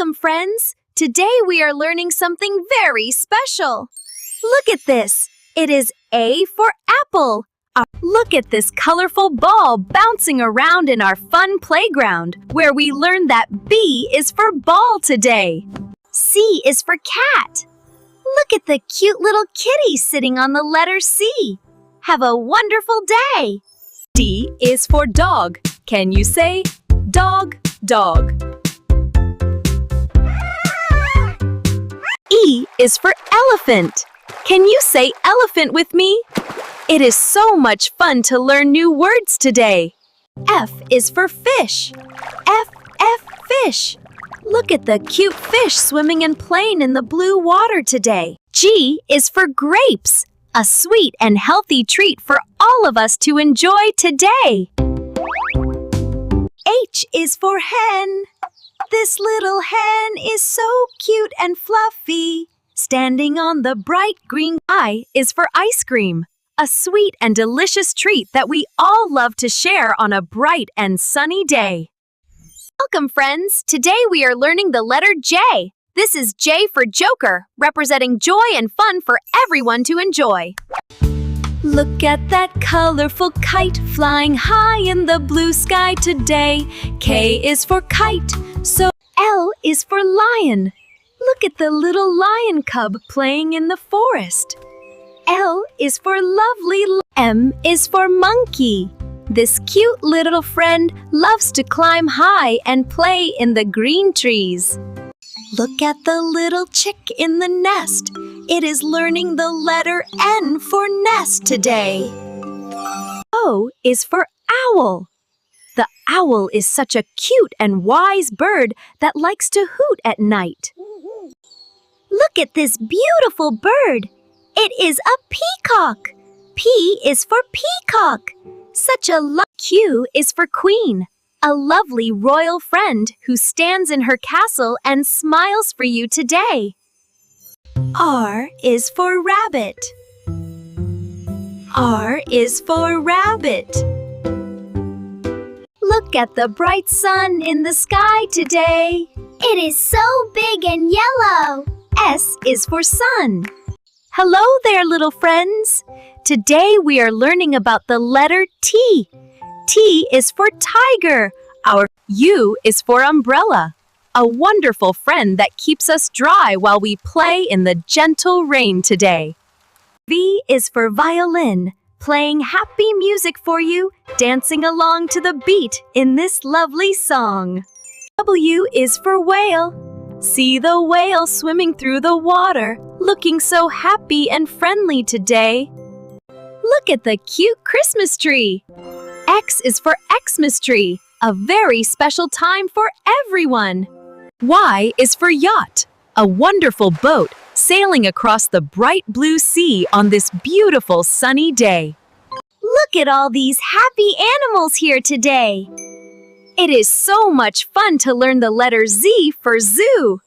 Welcome, friends! Today we are learning something very special. Look at this. It is A for apple. Look at this colorful ball bouncing around in our fun playground, where we learned that B is for ball today. C is for cat. Look at the cute little kitty sitting on the letter C. Have a wonderful day. D is for dog. Can you say dog, dog? E is for elephant. Can you say elephant with me? It is so much fun to learn new words today. F is for fish. F, fish. Look at the cute fish swimming and playing in the blue water today. G is for grapes, a sweet and healthy treat for all of us to enjoy today. H is for hen. This little hen is so cute and fluffy, standing on the bright green. I is for ice cream, a sweet and delicious treat that we all love to share on a bright and sunny day. Welcome, friends! Today we are learning the letter J. This is J for Joker, representing joy and fun for everyone to enjoy. Look at that colorful kite flying high in the blue sky today. K is for kite, so L is for lion. Look at the little lion cub playing in the forest. L is for lovely. M is for monkey. This cute little friend loves to climb high and play in the green trees. Look at the little chick in the nest. It is learning the letter N for nest today. O is for owl. The owl is such a cute and wise bird that likes to hoot at night. Look at this beautiful bird. It is a peacock. P is for peacock. Such a Q is for queen. A lovely royal friend who stands in her castle and smiles for you today. R is for rabbit. R is for rabbit. Look at the bright sun in the sky today. It is so big and yellow. S is for sun. Hello there, little friends. Today we are learning about the letter T. T is for tiger. Our U is for umbrella, a wonderful friend that keeps us dry while we play in the gentle rain today. V is for violin, playing happy music for you, dancing along to the beat in this lovely song. W is for whale. See the whale swimming through the water, looking so happy and friendly today. Look at the cute Christmas tree. X is for Xmas tree, a very special time for everyone. Y is for yacht, a wonderful boat sailing across the bright blue sea on this beautiful sunny day. Look at all these happy animals here today. It is so much fun to learn the letter Z for zoo.